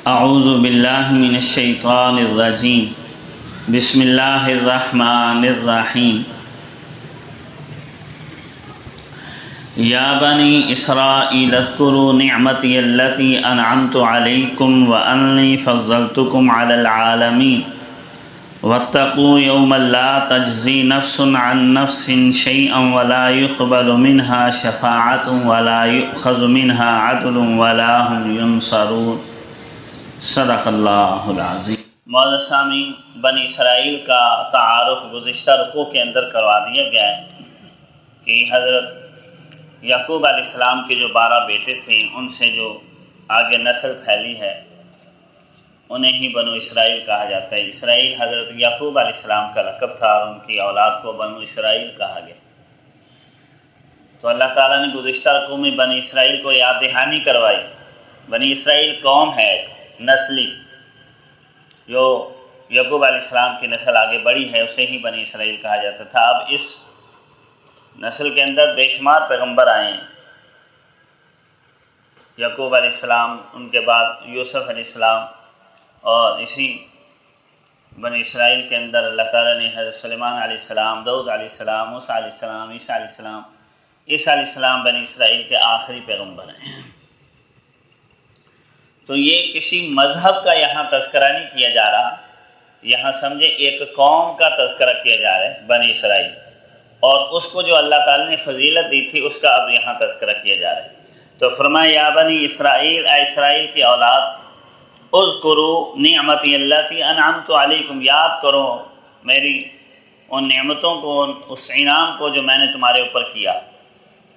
اعوذ باللہ من الشیطان الرجیم بسم اللہ الرحمن الرحیم یا بنی اسرائیل اذکروا نعمتی التی انعمت علیکم وانی فضلتکم علی العالمین واتقوا یوما لا تجزی نفس عن نفس شیئا ولا يقبل منها شفاعت ولا یؤخذ منها عدل ولا هم ینصرون۔ صدق اللہ العظیم۔ معزز سامعین، بنی اسرائیل کا تعارف گزشتہ رکوع کے اندر کروا دیا گیا ہے کہ حضرت یعقوب علیہ السلام کے جو 12 بیٹے تھے ان سے جو آگے نسل پھیلی ہے انہیں ہی بنو اسرائیل کہا جاتا ہے۔ اسرائیل حضرت یعقوب علیہ السلام کا لقب تھا اور ان کی اولاد کو بنو اسرائیل کہا گیا۔ تو اللہ تعالیٰ نے گزشتہ رکوع میں بنی اسرائیل کو یاد دہانی کروائی۔ بنی اسرائیل قوم ہے نسلی، جو یعقوب علیہ السلام کی نسل آگے بڑھی ہے اسے ہی بنی اسرائیل کہا جاتا تھا۔ اب اس نسل کے اندر بے شمار پیغمبر آئے ہیں۔ یعقوب علیہ السلام، ان کے بعد یوسف علیہ السلام، اور اسی بنی اسرائیل کے اندر اللہ تعالیٰ نے حضرت سلیمان علیہ السلام، داؤد علیہ السلام، موسیٰ علیہ السلام، عیسیٰ علیہ السلام، عیسیٰ علیہ السلام بنی اسرائیل کے آخری پیغمبر ہیں۔ تو یہ کسی مذہب کا یہاں تذکرہ نہیں کیا جا رہا، یہاں سمجھے ایک قوم کا تذکرہ کیا جا رہا ہے، بنی اسرائیل، اور اس کو جو اللہ تعالیٰ نے فضیلت دی تھی اس کا اب یہاں تذکرہ کیا جا رہا ہے۔ تو فرمایا یا بنی اسرائیل، اے اسرائیل کی اولاد، اذکروا نعمتی التی انعمت علیکم، یاد کرو میری ان نعمتوں کو، اس انعام کو جو میں نے تمہارے اوپر کیا،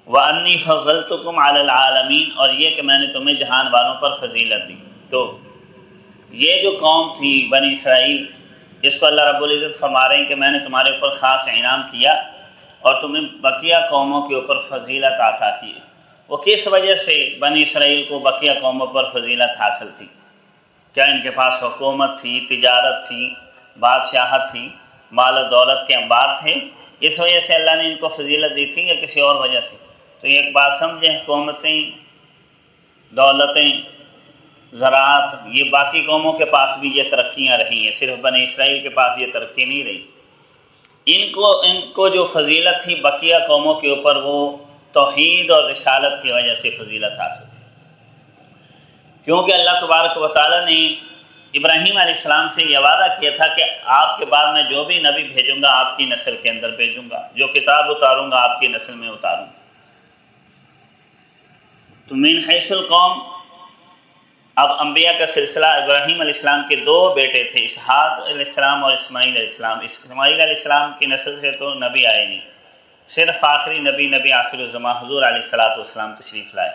وَأَنِّي فَضَّلْتُكُمْ عَلَى الْعَالَمِينَ، اور یہ کہ میں نے تمہیں جہان والوں پر فضیلت دی۔ تو یہ جو قوم تھی بنی اسرائیل، جس کو اللہ رب العزت فرما رہے ہیں کہ میں نے تمہارے اوپر خاص انعام کیا اور تمہیں بقیہ قوموں کے اوپر فضیلت عطا کی، وہ کس وجہ سے بنی اسرائیل کو بقیہ قوموں پر فضیلت حاصل تھی؟ کیا ان کے پاس حکومت تھی، تجارت تھی، بادشاہت تھی، مال و دولت کے انبار تھے، اس وجہ سے اللہ نے ان کو فضیلت دی تھی یا کسی اور وجہ سے؟ تو یہ ایک بات سمجھیں، حکومتیں، دولتیں، زراعت، یہ باقی قوموں کے پاس بھی یہ ترقیاں رہی ہیں، صرف بنی اسرائیل کے پاس یہ ترقی نہیں رہی۔ ان کو جو فضیلت تھی بقیہ قوموں کے اوپر، وہ توحید اور رسالت کی وجہ سے فضیلت حاصل تھی، کیونکہ اللہ تبارک و تعالیٰ نے ابراہیم علیہ السلام سے یہ وعدہ کیا تھا کہ آپ کے بعد میں جو بھی نبی بھیجوں گا آپ کی نسل کے اندر بھیجوں گا، جو کتاب اتاروں گا آپ کی نسل میں اتاروں گا۔ تو من حیث القوم، اب انبیاء کا سلسلہ، ابراہیم علیہ السلام کے 2 بیٹے تھے، اسحاق علیہ السلام اور اسماعیل علیہ السلام۔ اسماعیل علیہ السلام کی نسل سے تو نبی آئے نہیں، صرف آخری نبی آخر الزمان حضور علیہ السلام تشریف لائے۔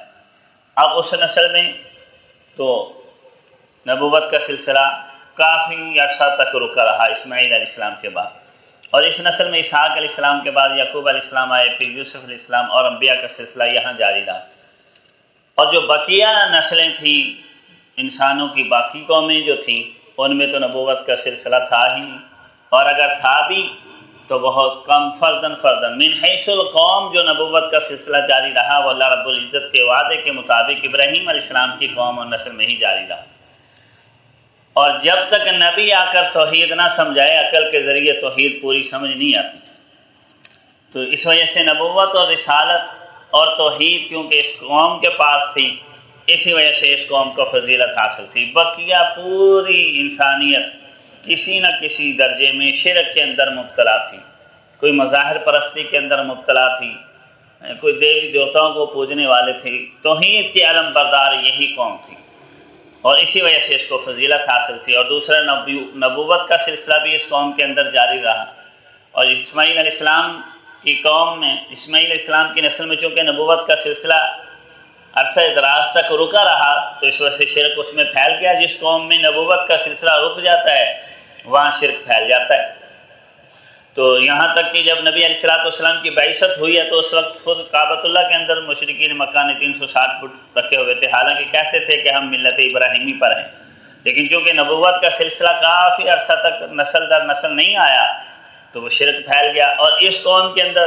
اب اس نسل میں تو نبوت کا سلسلہ کافی عرصہ تک رکا رہا اسماعیل علیہ السلام کے بعد، اور اس نسل میں اسحاق علیہ السلام کے بعد یعقوب علیہ السلام آئے، پھر یوسف علیہ السلام، اور انبیاء کا سلسلہ یہاں جاری رہا۔ اور جو بقیہ نسلیں تھیں انسانوں کی، باقی قومیں جو تھیں، ان میں تو نبوت کا سلسلہ تھا ہی نہیں، اور اگر تھا بھی تو بہت کم، فردن من حیث القوم جو نبوت کا سلسلہ جاری رہا وہ اللہ رب العزت کے وعدے کے مطابق ابراہیم علیہ السلام کی قوم اور نسل میں ہی جاری رہا۔ اور جب تک نبی آ کر توحید نہ سمجھائے، عقل کے ذریعے توحید پوری سمجھ نہیں آتی۔ تو اس وجہ سے نبوت اور رسالت اور توحید کیونکہ اس قوم کے پاس تھی، اسی وجہ سے اس قوم کو فضیلت حاصل تھی۔ بقیہ پوری انسانیت کسی نہ کسی درجے میں شرک کے اندر مبتلا تھی، کوئی مظاہر پرستی کے اندر مبتلا تھی، کوئی دیوی دیوتاؤں کو پوجنے والے تھے۔ توحید کے علم بردار یہی قوم تھی، اور اسی وجہ سے اس کو فضیلت حاصل تھی۔ اور دوسرا نبوت کا سلسلہ بھی اس قوم کے اندر جاری رہا، اور اسماعیل علیہ السلام کی قوم میں، اسماعیل علیہ السلام کی نسل میں چونکہ نبوت کا سلسلہ عرصہ دراز تک رکا رہا تو اس وجہ سے شرک اس میں پھیل گیا۔ جس قوم میں نبوت کا سلسلہ رک جاتا ہے وہاں شرک پھیل جاتا ہے۔ تو یہاں تک کہ جب نبی علیہ السلام کی بعثت ہوئی ہے تو اس وقت خود کعبۃ اللہ کے اندر مشرکین مکہ نے 360 فٹ رکھے ہوئے تھے، حالانکہ کہتے تھے کہ ہم ملت ابراہیمی پر ہیں، لیکن چونکہ نبوت کا سلسلہ کافی عرصہ تک نسل در نسل نہیں آیا تو وہ شرک پھیل گیا۔ اور اس قوم کے اندر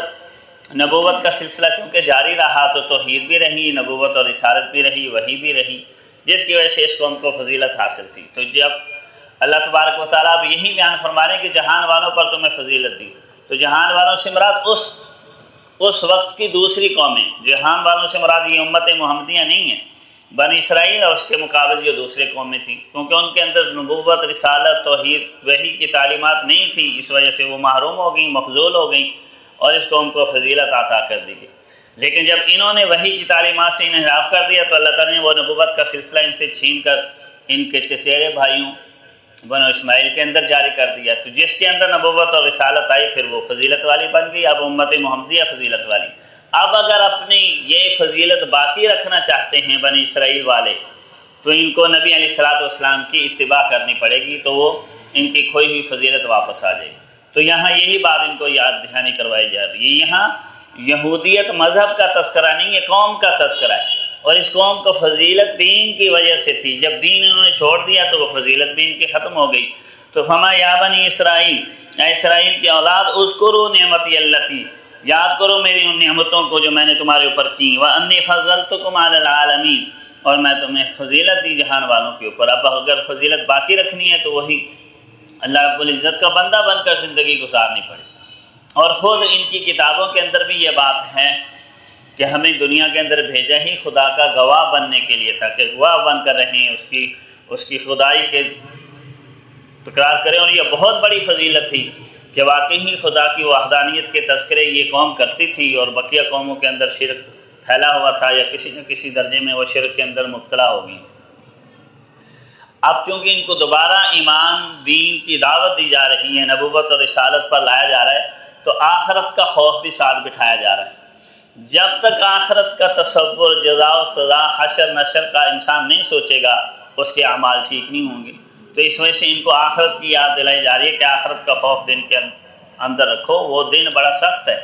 نبوت کا سلسلہ چونکہ جاری رہا تو توحید بھی رہی، نبوت اور رسالت بھی رہی، وحی بھی رہی، جس کی وجہ سے اس قوم کو فضیلت حاصل تھی۔ تو جب اللہ تبارک و تعالیٰ اب یہی بیان فرما رہے ہیں کہ جہان والوں پر تمہیں فضیلت دی، تو جہان والوں سے مراد اس وقت کی دوسری قومیں، جہان والوں سے مراد یہ امت محمدیہ نہیں ہے، بنی اسرائیل اور اس کے مقابل جو دوسرے قومیں تھیں، کیونکہ ان کے اندر نبوت، رسالت، توحید، وحی کی تعلیمات نہیں تھی، اس وجہ سے وہ محروم ہو گئیں، مفضول ہو گئیں اور اس قوم کو فضیلت عطا کر دی گئی۔ لیکن جب انہوں نے وحی کی تعلیمات سے انحراف کر دیا تو اللہ تعالیٰ نے وہ نبوت کا سلسلہ ان سے چھین کر ان کے چچیرے بھائیوں بنو اسماعیل کے اندر جاری کر دیا، تو جس کے اندر نبوت اور رسالت آئی پھر وہ فضیلت والی بن گئی۔ اب امت محمدیہ فضیلت والی۔ اب اگر اپنی یہ فضیلت باقی رکھنا چاہتے ہیں بنی اسرائیل والے تو ان کو نبی علیہ الصلوۃ والسلام کی اتباع کرنی پڑے گی، تو وہ ان کی کھوئی ہوئی فضیلت واپس آ جائے گی۔ تو یہاں یہی بات ان کو یاد دہانی کروائی جا رہی ہے۔ یہاں یہودیت مذہب کا تذکرہ نہیں ہے، قوم کا تذکرہ ہے، اور اس قوم کو فضیلت دین کی وجہ سے تھی۔ جب دین انہوں نے چھوڑ دیا تو وہ فضیلت بھی ان کی ختم ہو گئی۔ تو فما یا بنی اسرائیل، اے اسرائیل کی اولاد، اذکروا نعمتی اللتی، یاد کرو میری ان نعمتوں کو جو میں نے تمہارے اوپر کی، وانی فضلتکم علی العالمین، اور میں تمہیں فضیلت دی جہان والوں کے اوپر۔ اب اگر فضیلت باقی رکھنی ہے تو وہی اللہ رب العزت کا بندہ بن کر زندگی گزارنی پڑے۔ اور خود ان کی کتابوں کے اندر بھی یہ بات ہے کہ ہمیں دنیا کے اندر بھیجا ہی خدا کا گواہ بننے کے لیے تھا، کہ گواہ بن کر رہیں اس کی خدائی کے تکرار کریں۔ اور یہ بہت بڑی فضیلت تھی کہ واقعی ہی خدا کی وحدانیت کے تذکرے یہ قوم کرتی تھی، اور بقیہ قوموں کے اندر شرک پھیلا ہوا تھا، یا کسی نہ کسی درجے میں وہ شرک کے اندر مبتلا ہو گئی۔ اب چونکہ ان کو دوبارہ ایمان دین کی دعوت دی جا رہی ہے، نبوت اور رسالت پر لایا جا رہا ہے، تو آخرت کا خوف بھی ساتھ بٹھایا جا رہا ہے۔ جب تک آخرت کا تصور، جزا و سزا، حشر نشر کا انسان نہیں سوچے گا، اس کے اعمال ٹھیک نہیں ہوں گے۔ تو اس وجہ سے ان کو آخرت کی یاد دلائی جا رہی ہے کہ آخرت کا خوف دن کے اندر رکھو، وہ دن بڑا سخت ہے۔